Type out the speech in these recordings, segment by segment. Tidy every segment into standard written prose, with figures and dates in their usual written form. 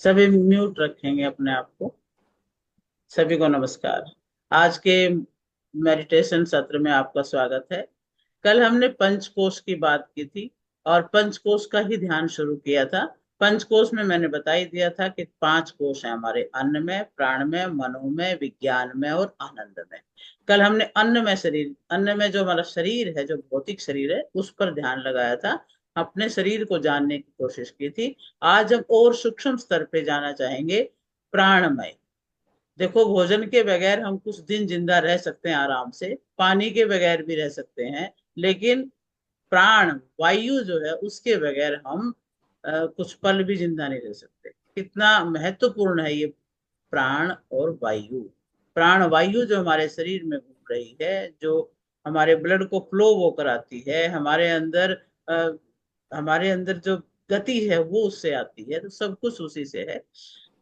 सभी म्यूट रखेंगे अपने आप को। सभी को नमस्कार। आज के मेडिटेशन सत्र में आपका स्वागत है। कल हमने पंचकोश की बात की थी और पंचकोश का ही ध्यान शुरू किया था। पंचकोश में मैंने बता ही दिया था कि पांच कोश हैं हमारे, अन्न में, प्राण में, मनो में, विज्ञान में और आनंद में। कल हमने अन्न में शरीर, अन्न में जो हमारा शरीर है, जो भौतिक शरीर है, उस पर ध्यान लगाया था। अपने शरीर को जानने की कोशिश की थी। आज हम और सूक्ष्म स्तर पे जाना चाहेंगे, प्राणमय। देखो, भोजन के बगैर हम कुछ दिन जिंदा रह सकते हैं आराम से, पानी के बगैर भी रह सकते हैं, लेकिन प्राण वायु जो है उसके बगैर हम कुछ पल भी जिंदा नहीं रह सकते। कितना महत्वपूर्ण है ये प्राण और वायु। प्राण वायु जो हमारे शरीर में घूम रही है, जो हमारे ब्लड को फ्लो वो कराती है, हमारे अंदर जो गति है वो उससे आती है, तो सब कुछ उसी से है।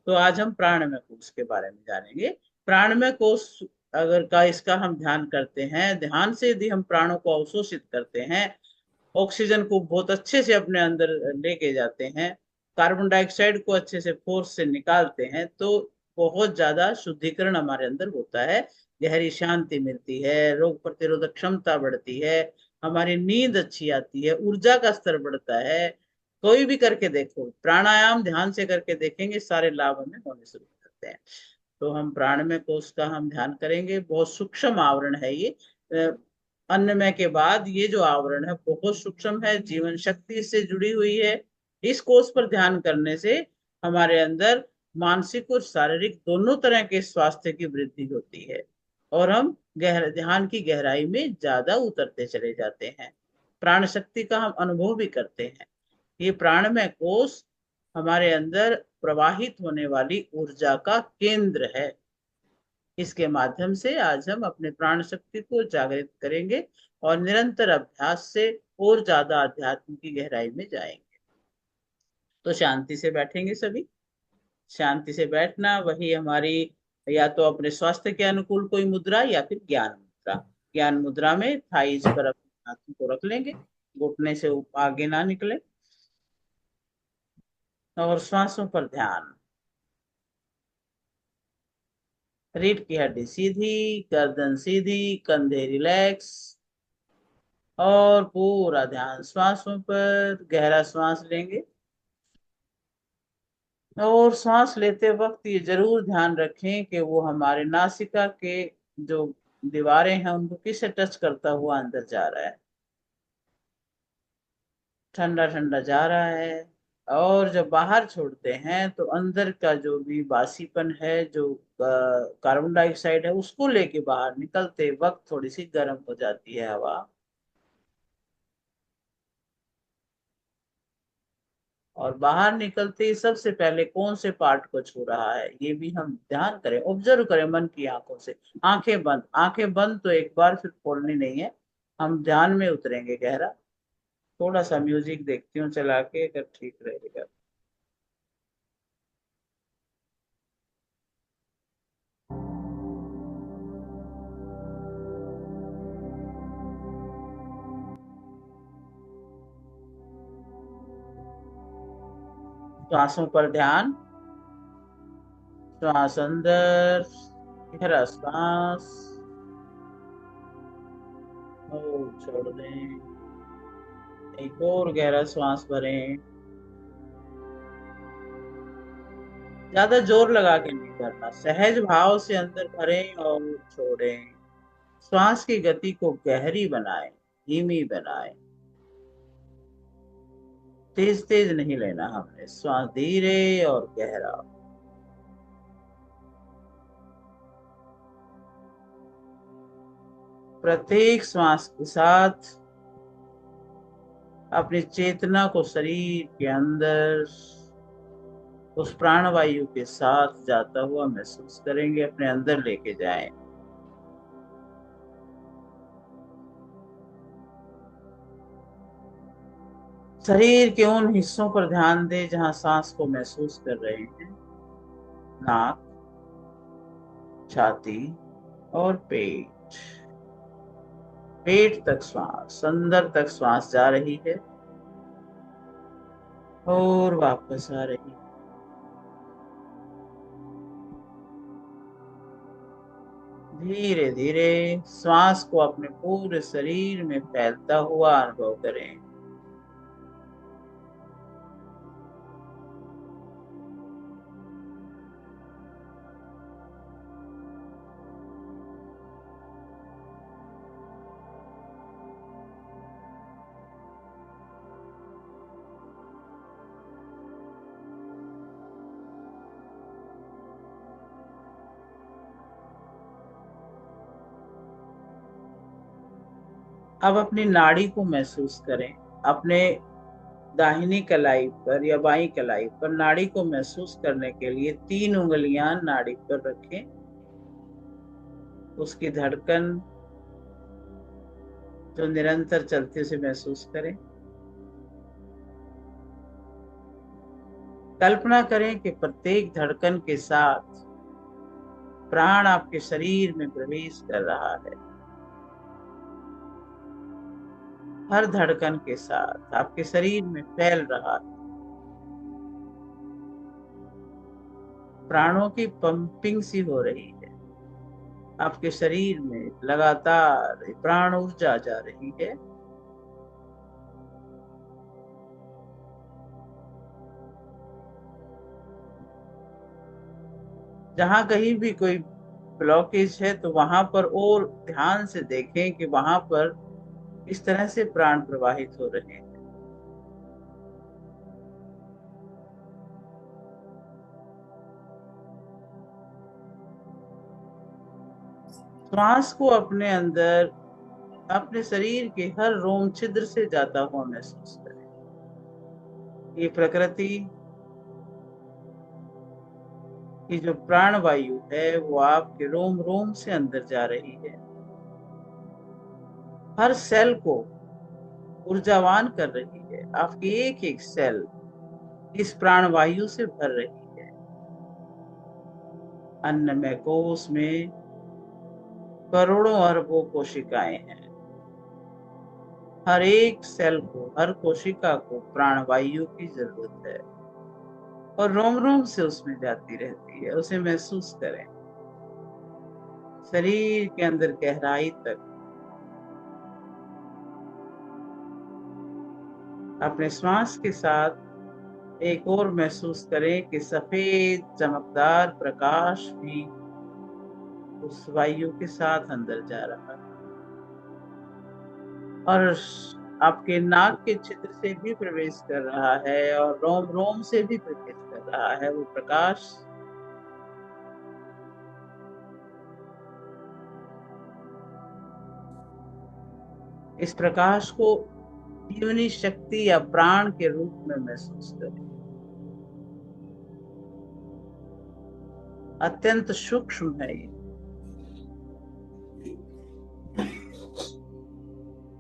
तो आज हम प्राणमय कोश के बारे में जानेंगे। प्राणमय कोश अगर का इसका हम ध्यान करते हैं, ध्यान से यदि हम प्राणों को अवशोषित करते हैं, ऑक्सीजन को बहुत अच्छे से अपने अंदर लेके जाते हैं, कार्बन डाइऑक्साइड को अच्छे से फोर्स से निकालते हैं, तो बहुत ज्यादा शुद्धिकरण हमारे अंदर होता है। गहरी शांति मिलती है, रोग प्रतिरोधक क्षमता बढ़ती है, हमारी नींद अच्छी आती है, ऊर्जा का स्तर बढ़ता है। कोई भी करके देखो, प्राणायाम ध्यान से करके देखेंगे, सारे लाभ हमें होने शुरू हो जाते हैं। तो हम प्राणमय कोश का हम ध्यान करेंगे। बहुत सूक्ष्म आवरण है ये। अन्नमय के बाद ये जो आवरण है बहुत सूक्ष्म है, जीवन शक्ति से जुड़ी हुई है। इस कोष पर ध्यान करने से हमारे अंदर मानसिक और शारीरिक दोनों तरह के स्वास्थ्य की वृद्धि होती है, और हम ध्यान की गहराई में ज्यादा उतरते चले जाते हैं। प्राण शक्ति का हम अनुभव भी करते हैं। ये प्राणमय कोष हमारे अंदर प्रवाहित होने वाली ऊर्जा का केंद्र है। इसके माध्यम से आज हम अपने प्राण शक्ति को जागृत करेंगे और निरंतर अभ्यास से और ज्यादा अध्यात्म की गहराई में जाएंगे। तो शांति से बैठेंगे सभी। शांति से बैठना वही हमारी, या तो अपने स्वास्थ्य के अनुकूल कोई मुद्रा या फिर ज्ञान मुद्रा। ज्ञान मुद्रा में थाइज पर अपने हाथों को रख लेंगे, घुटने से आगे ना निकले, और श्वासों पर ध्यान। रीढ़ की हड्डी सीधी, गर्दन सीधी, कंधे रिलैक्स, और पूरा ध्यान श्वासों पर। गहरा श्वास लेंगे, और सांस लेते वक्त ये जरूर ध्यान रखें कि वो हमारे नासिका के जो दीवारें हैं उनको किससे टच करता हुआ अंदर जा रहा है। ठंडा ठंडा जा रहा है। और जब बाहर छोड़ते हैं तो अंदर का जो भी बासीपन है, जो कार्बन डाइऑक्साइड है, उसको लेके बाहर निकलते वक्त थोड़ी सी गर्म हो जाती है हवा। और बाहर निकलते ही सबसे पहले कौन से पार्ट को छू रहा है ये भी हम ध्यान करें, ऑब्जर्व करें मन की आंखों से। आंखें बंद, आंखें बंद तो एक बार फिर खोलनी नहीं है। हम ध्यान में उतरेंगे गहरा। थोड़ा सा म्यूजिक देखती हूँ चला के, अगर ठीक रहेगा। श्वासों पर ध्यान। श्वास अंदर, गहरा श्वास, और छोड़ दें। एक और गहरा श्वास भरें। ज्यादा जोर लगा के नहीं करना, सहज भाव से अंदर भरें और छोड़ें। श्वास की गति को गहरी बनाएं, धीमी बनाएं। तेज तेज नहीं लेना हमने, श्वास धीरे और गहरा। प्रत्येक श्वास के साथ अपनी चेतना को शरीर के अंदर उस प्राणवायु के साथ जाता हुआ महसूस करेंगे, अपने अंदर लेके जाएं। शरीर के उन हिस्सों पर ध्यान दें जहां सांस को महसूस कर रहे हैं। नाक, छाती और पेट। पेट तक श्वास, अंदर तक श्वास जा रही है और वापस आ रही है। धीरे धीरे श्वास को अपने पूरे शरीर में फैलता हुआ अनुभव करें। अब अपनी नाड़ी को महसूस करें। अपने दाहिनी कलाई पर या बाईं कलाई पर नाड़ी को महसूस करने के लिए 3 उंगलियां नाड़ी पर रखें। उसकी धड़कन जो निरंतर चलते उसे महसूस करें। कल्पना करें कि प्रत्येक धड़कन के साथ प्राण आपके शरीर में प्रवेश कर रहा है। हर धड़कन के साथ आपके शरीर में फैल रहा है। प्राणों की पंपिंग सी हो रही है। आपके शरीर में लगातार प्राण ऊर्जा जा रही है। जहां कहीं भी कोई ब्लॉकेज है तो वहां पर और ध्यान से देखें कि वहां पर इस तरह से प्राण प्रवाहित हो रहे हैं। श्वास को अपने अंदर अपने शरीर के हर रोम छिद्र से जाता हुआ महसूस करें। ये प्रकृति की जो प्राण वायु है वो आपके रोम रोम से अंदर जा रही है। हर सेल को ऊर्जावान कर रही है। आपकी एक एक सेल इस प्राण वायु से भर रही है। अन्नमय कोश में करोड़ों अरबों कोशिकाएं हैं। हर एक सेल को, हर कोशिका को प्राणवायु की जरूरत है और रोम रोम से उसमें जाती रहती है। उसे महसूस करें शरीर के अंदर गहराई तक। अपने श्वास के साथ एक और महसूस करें कि सफेद चमकदार प्रकाश भी उस वायु के साथ अंदर जा रहा है और आपके नाक के छिद्र से भी प्रवेश कर रहा है और रोम रोम से भी प्रवेश कर रहा है वो प्रकाश। इस प्रकाश को जीवनी शक्ति या प्राण के रूप में महसूस करें। अत्यंत सूक्ष्म है ये।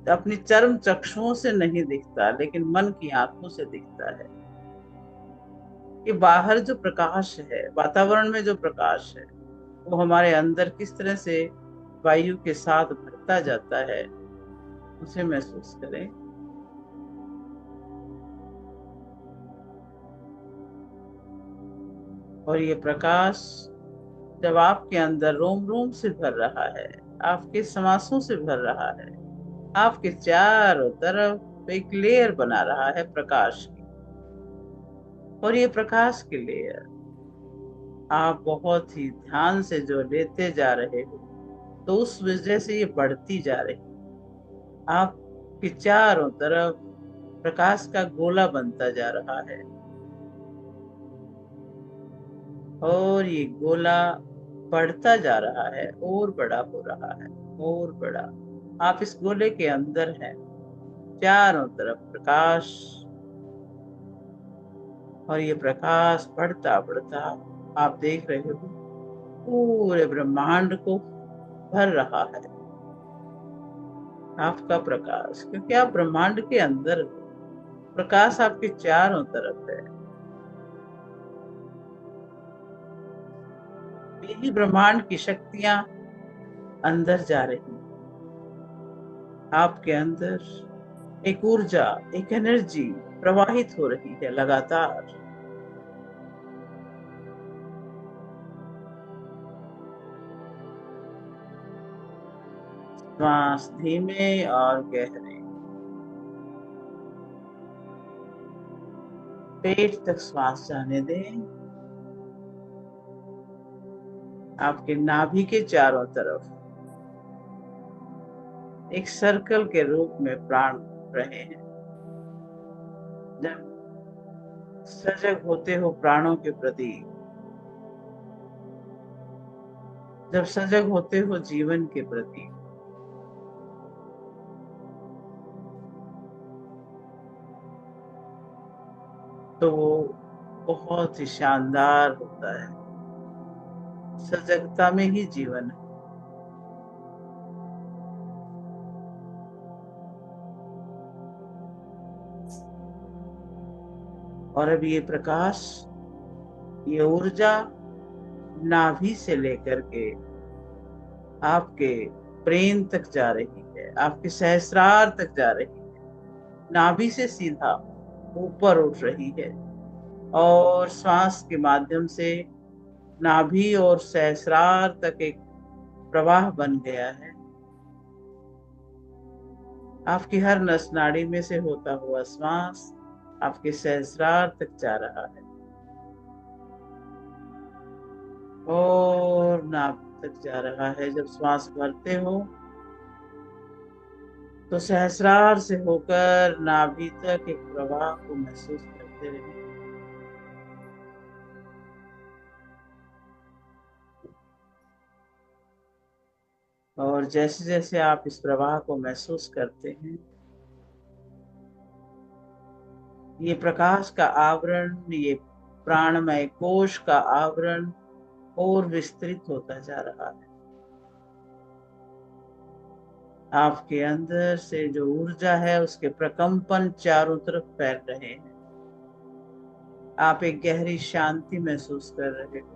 अपनी चर्म चक्षुओं से नहीं दिखता लेकिन मन की आंखों से दिखता है। कि बाहर जो प्रकाश है, वातावरण में जो प्रकाश है, वो हमारे अंदर किस तरह से वायु के साथ भरता जाता है उसे महसूस करें। और ये प्रकाश जब आपके अंदर रोम रोम से भर रहा है, आपके समासों से भर रहा है, आपके चारों तरफ एक लेयर बना रहा है प्रकाश की। और ये प्रकाश की लेयर आप बहुत ही ध्यान से जो लेते जा रहे हो तो उस वजह से ये बढ़ती जा रही। आपके चारों तरफ प्रकाश का गोला बनता जा रहा है और ये गोला बढ़ता जा रहा है और बड़ा हो रहा है और बड़ा। आप इस गोले के अंदर हैं। चारों तरफ प्रकाश और ये प्रकाश बढ़ता बढ़ता आप देख रहे हो पूरे ब्रह्मांड को भर रहा है आपका प्रकाश, क्योंकि आप ब्रह्मांड के अंदर हो। प्रकाश आपके चारों तरफ है। यही ब्रह्मांड की शक्तियां अंदर जा रही हैं। आपके अंदर एक ऊर्जा, एक एनर्जी प्रवाहित हो रही है लगातार। श्वास धीमे और गहरे, पेट तक श्वास जाने दें। आपके नाभि के चारों तरफ एक सर्कल के रूप में प्राण घूम रहे हैं। जब सजग होते हो प्राणों के प्रति, जब सजग होते हो जीवन के प्रति, तो वो बहुत ही शानदार होता है। सजगता में ही जीवन है। और अब ये प्रकाश, ये ऊर्जा नाभि से लेकर के आपके ब्रेन तक जा रही है, आपके सहस्रार तक जा रही है, नाभि से सीधा ऊपर उठ रही है और श्वास के माध्यम से नाभि और सहस्रार तक एक प्रवाह बन गया है। आपकी हर नस नाड़ी में से होता हुआ श्वास आपके सहस्रार तक जा रहा है और नाभि तक जा रहा है। जब श्वास भरते हो तो सहस्रार से होकर नाभि तक एक प्रवाह को महसूस करते रहिए। और जैसे जैसे आप इस प्रवाह को महसूस करते हैं, ये प्रकाश का आवरण, ये प्राणमय कोश का आवरण और विस्तृत होता जा रहा है। आपके अंदर से जो ऊर्जा है उसके प्रकंपन चारों तरफ फैल रहे हैं। आप एक गहरी शांति महसूस कर रहे हो।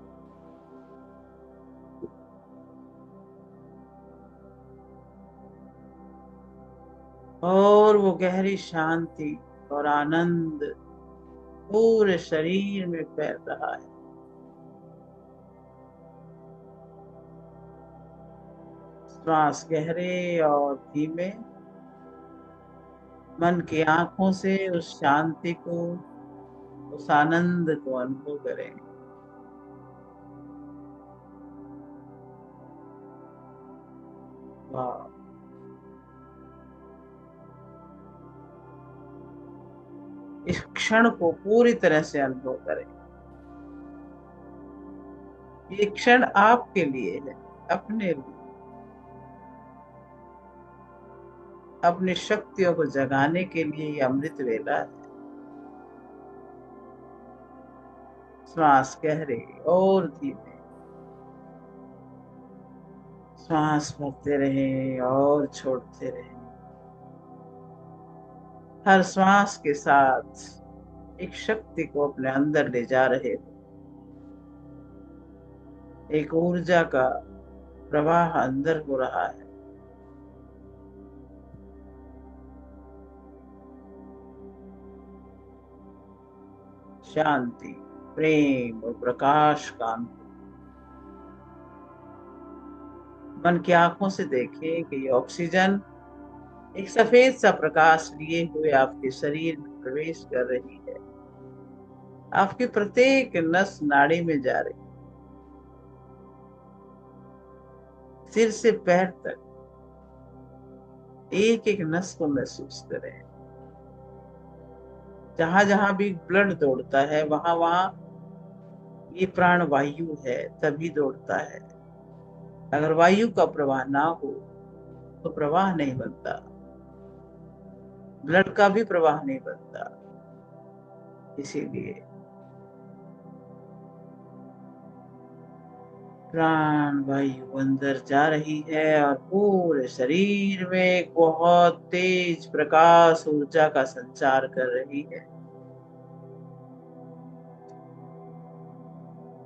और वो गहरी शांति और आनंद पूरे शरीर में फैल रहा है। श्वास गहरे और धीमे, मन की आंखों से उस शांति को, उस आनंद को अनुभव करें। वाह, इस क्षण को पूरी तरह से अनुभव करें। ये क्षण आपके लिए है, अपने लिए, अपनी शक्तियों को जगाने के लिए ये अमृत वेला है। श्वास गहरे और धीमे, श्वास भरते रहे और छोड़ते रहे। हर श्वास के साथ एक शक्ति को अपने अंदर ले जा रहे हो। एक ऊर्जा का प्रवाह अंदर हो रहा है। शांति, प्रेम और प्रकाश का अनुभव। मन की आंखों से देखें कि ये ऑक्सीजन एक सफेद सा प्रकाश लिए हुए आपके शरीर में प्रवेश कर रही है, आपकी प्रत्येक नस नाड़ी में जा रही, सिर से पैर तक एक एक नस को महसूस करें। जहां जहां भी ब्लड दौड़ता है वहां वहां ये प्राण वायु है, तभी दौड़ता है। अगर वायु का प्रवाह ना हो तो प्रवाह नहीं बनता, ब्लड का भी प्रवाह नहीं बनता। इसीलिए प्राण वायु अंदर जा रही है और पूरे शरीर में एक बहुत तेज प्रकाश ऊर्जा का संचार कर रही है।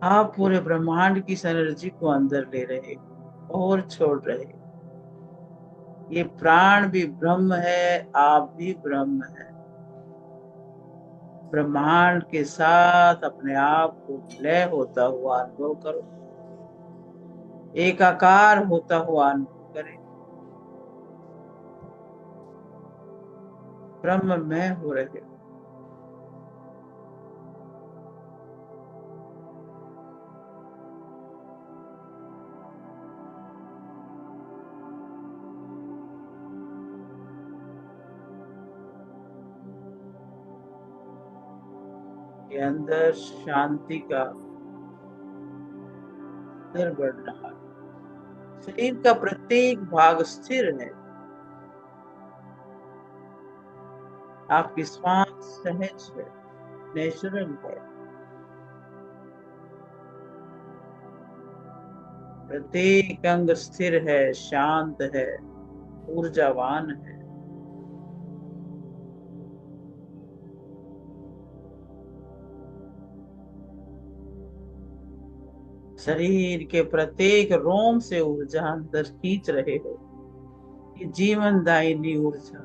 आप पूरे ब्रह्मांड की इस एनर्जी को अंदर ले रहे हो और छोड़ रहे हो। ये प्राण भी ब्रह्म है, आप भी ब्रह्म है। ब्रह्मांड के साथ अपने आप को विलय होता हुआ अनुभव करो, एकाकार होता हुआ अनुभव करें। ब्रह्म में हो रहे हो। के अंदर शांति का स्तर बढ़ रहा है। शरीर का प्रत्येक भाग स्थिर है। आपकी श्वास सहज है, नेचुरल है। प्रत्येक अंग स्थिर है, शांत है, ऊर्जावान है। शरीर के प्रत्येक रोम से ऊर्जा अंदर खींच रहे हो। ये जीवनदायिनी ऊर्जा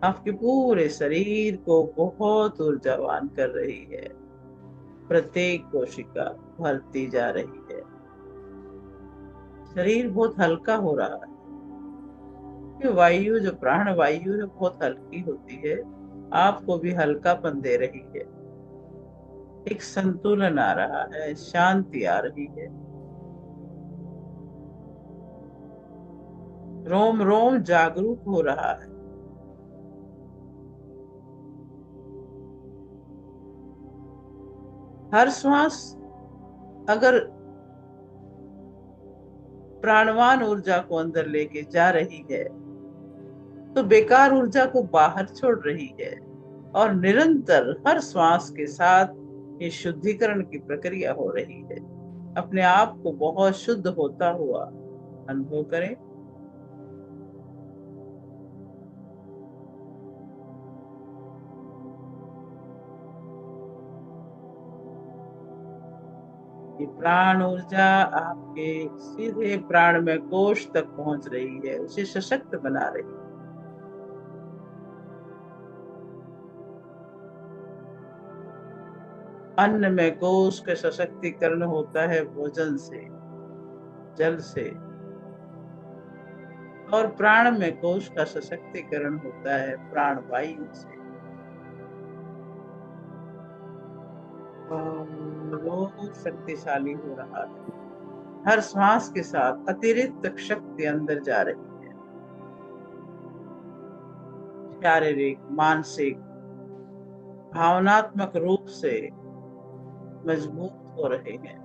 आपके पूरे शरीर को बहुत ऊर्जावान कर रही है। प्रत्येक कोशिका भरती जा रही है। शरीर बहुत हल्का हो रहा है। ये वायु जो प्राण वायु है बहुत हल्की होती है, आपको भी हल्कापन दे रही है। एक संतुलन आ रहा है, शांति आ रही है। रोम रोम जागरूक हो रहा है। हर श्वास अगर प्राणवान ऊर्जा को अंदर लेके जा रही है तो बेकार ऊर्जा को बाहर छोड़ रही है। और निरंतर हर श्वास के साथ ये शुद्धिकरण की प्रक्रिया हो रही है। अपने आप को बहुत शुद्ध होता हुआ अनुभव करें। ये प्राण ऊर्जा आपके सीधे प्राण में कोश तक पहुंच रही है, उसे सशक्त बना रही है। अन्न में कोश का सशक्तिकरण होता है भोजन से, जल से। और प्राण में कोश का सशक्तिकरण होता है प्राण वायु से। और वो शक्तिशाली हो रहा है। हर श्वास के साथ अतिरिक्त शक्ति अंदर जा रही है। शारीरिक, मानसिक, भावनात्मक रूप से मजबूत हो रहे हैं।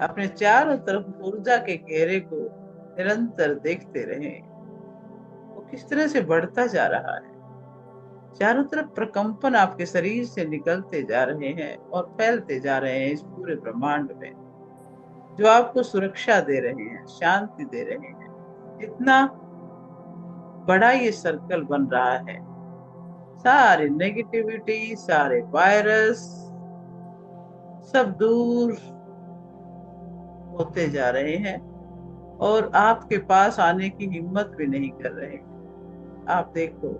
अपने चारों तरफ ऊर्जा के घेरे को निरंतर देखते रहें। वो किस तरह से बढ़ता जा रहा है। चारों तरफ प्रकंपन आपके शरीर से निकलते जा रहे हैं और फैलते जा रहे हैं इस पूरे ब्रह्मांड में, जो आपको सुरक्षा दे रहे हैं, शांति दे रहे हैं। इतना बड़ा ये सर्कल बन रहा है। सारे नेगेटिविटी, सारे वायरस सब दूर होते जा रहे हैं और आपके पास आने की हिम्मत भी नहीं कर रहे हैं। आप देखो,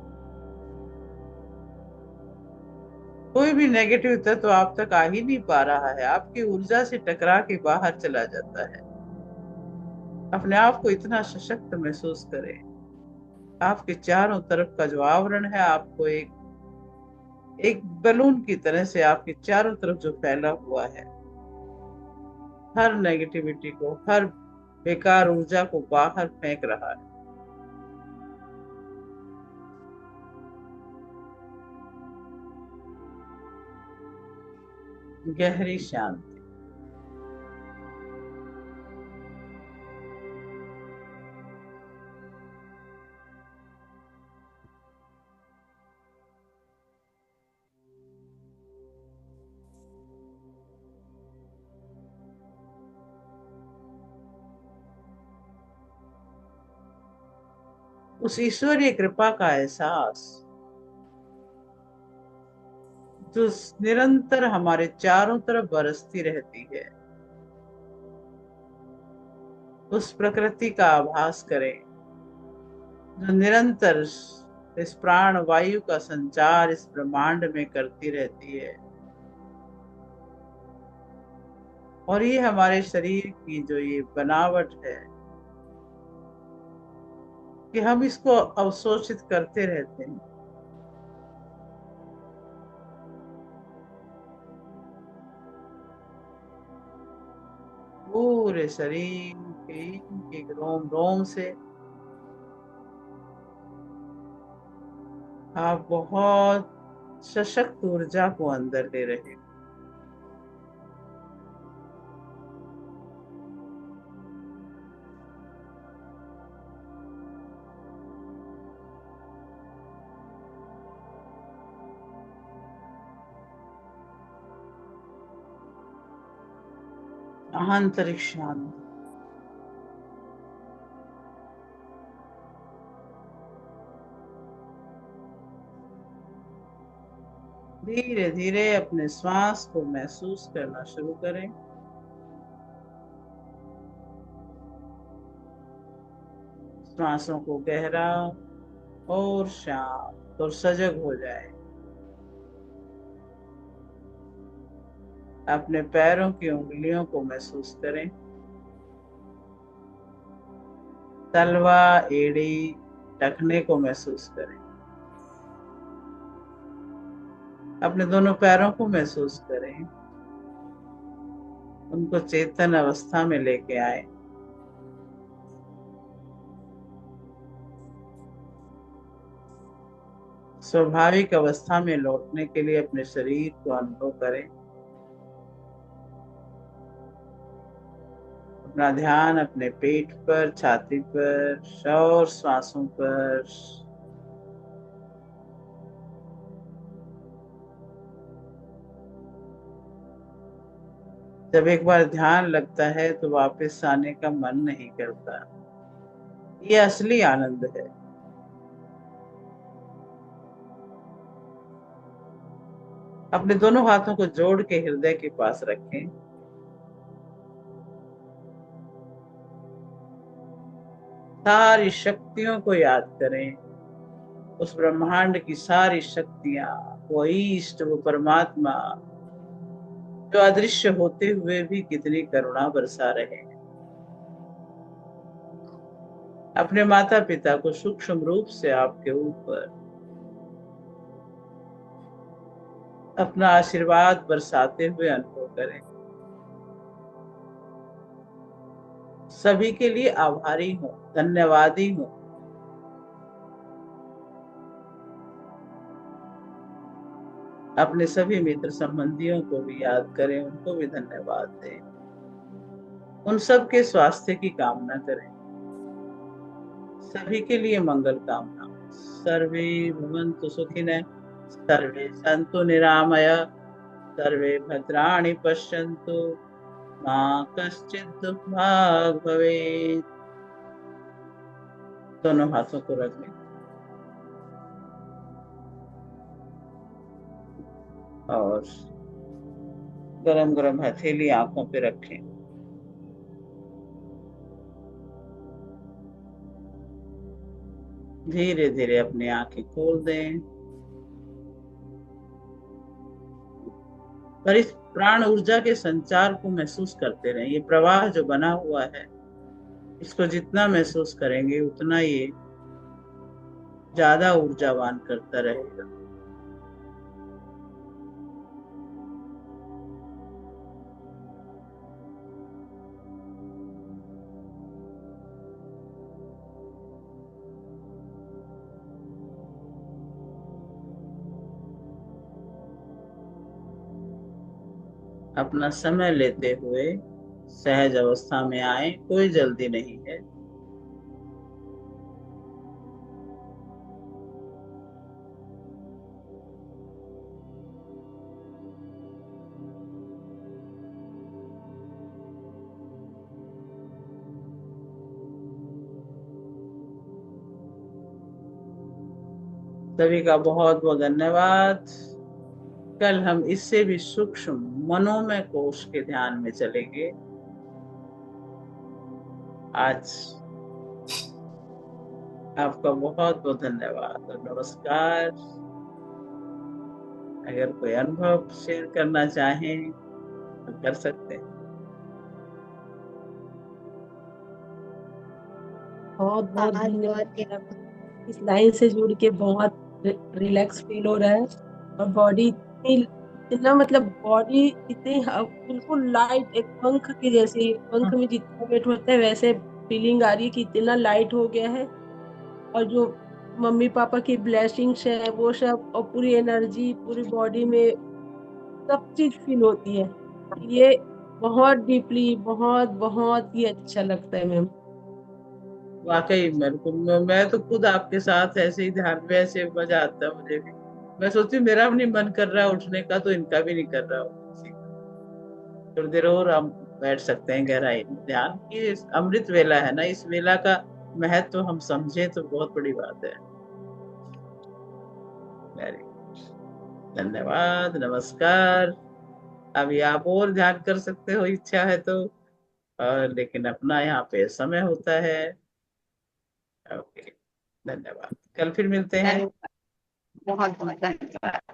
कोई भी नेगेटिव तत्व आप तक आ ही नहीं पा रहा है। आपकी ऊर्जा से टकरा के बाहर चला जाता है। अपने आप को इतना सशक्त महसूस करें। आपके चारों तरफ का जो आवरण है, आपको एक एक बलून की तरह से आपके चारों तरफ जो फैला हुआ है, हर नेगेटिविटी को, हर बेकार ऊर्जा को बाहर फेंक रहा है। गहरी शांति। उस ईश्वरीय कृपा का एहसास जो निरंतर हमारे चारों तरफ बरसती रहती है, उस प्रकृति का आभास करें जो निरंतर इस प्राण वायु का संचार इस ब्रह्मांड में करती रहती है। और ये हमारे शरीर की जो ये बनावट है, कि हम इसको अवशोषित करते रहते हैं। पूरे शरीर के एक रोम रोम से आप बहुत सशक्त ऊर्जा को अंदर ले रहे हैं। आंतरिक शांति। धीरे धीरे अपने श्वास को महसूस करना शुरू करें। श्वासों को गहरा और शांत और सजग हो जाए। अपने पैरों की उंगलियों को महसूस करें। तलवा, एड़ी, टखने को महसूस करें। अपने दोनों पैरों को महसूस करें। उनको चेतन अवस्था में लेके आए। स्वाभाविक अवस्था में लौटने के लिए अपने शरीर को अनुभव करें। अपना ध्यान अपने पेट पर, छाती पर और श्वासों पर। जब एक बार ध्यान लगता है तो वापस आने का मन नहीं करता। ये असली आनंद है। अपने दोनों हाथों को जोड़ के हृदय के पास रखें। सारी शक्तियों को याद करें। उस ब्रह्मांड की सारी शक्तियां, वो ईष्ट, वो परमात्मा जो अदृश्य होते हुए भी कितनी करुणा बरसा रहे हैं। अपने माता पिता को सूक्ष्म रूप से आपके ऊपर अपना आशीर्वाद बरसाते हुए अनुभव करें। सभी के लिए आभारी हूं, धन्यवादी हूं। अपने सभी मित्र संबंधियों को भी याद करें, उनको भी धन्यवाद दें। उन सब के स्वास्थ्य की कामना करें। सभी के लिए मंगल कामना। सर्वे भवन्तु सुखिनः, सर्वे सन्तु निरामय, सर्वे भद्राणि पश्यन्तु, मां कश्चित् दुर्भाग् भवेत्। दोनों हाथों को रख लें और गरम गरम हथेली आंखों पे रखें। धीरे धीरे अपनी आंखें खोल दें और इस प्राण ऊर्जा के संचार को महसूस करते रहें। ये प्रवाह जो बना हुआ है, इसको जितना महसूस करेंगे उतना ये ज्यादा ऊर्जावान करता रहेगा। अपना समय लेते हुए सहज अवस्था में आए, कोई जल्दी नहीं है। सभी का बहुत बहुत धन्यवाद। कल हम इससे भी सूक्ष्म मनोमय कोश के ध्यान में चलेंगे। आज आपका बहुत बहुत धन्यवाद और नमस्कार। अगर कोई अनुभव शेयर करना चाहें तो कर सकते हैं। बहुत बहुत बहुत धन्यवाद बहुत मैम। इस लाइन से जुड़ के बहुत रिलैक्स फील हो रहा है। और बॉडी इतनी, इतना मतलब बॉडी इतनी बिल्कुल लाइट, एक पंख के जैसे, एक पंख में जितना वेट होता है वैसे फीलिंग आ रही है कि इतना लाइट हो गया है। और जो मम्मी पापा की ब्लेसिंग्स है वो सब, और पूरी एनर्जी पूरी बॉडी में सब चीज फील होती है। ये बहुत डीपली, बहुत बहुत ही अच्छा लगता है मैम। वाकई मेरे को, मैं तो खुद आपके साथ ऐसे ही ध्यान में, ऐसे मजा आता है मुझे भी। मैं सोचती हूँ मेरा भी नहीं मन कर रहा है उठने का, तो इनका भी नहीं कर रहा हो। थोड़ी देर और हम बैठ सकते हैं गहराई में। ध्यान की अमृत वेला है ना, इस वेला का महत्व तो हम समझे तो बहुत बड़ी बात है। वेरी, धन्यवाद, नमस्कार। अभी आप और ध्यान कर सकते हो, इच्छा है तो। लेकिन अपना यहाँ पे समय होता है। ओके, धन्यवाद, कल फिर मिलते हैं। धन्यवाद, बहुत बहुत धन्यवाद।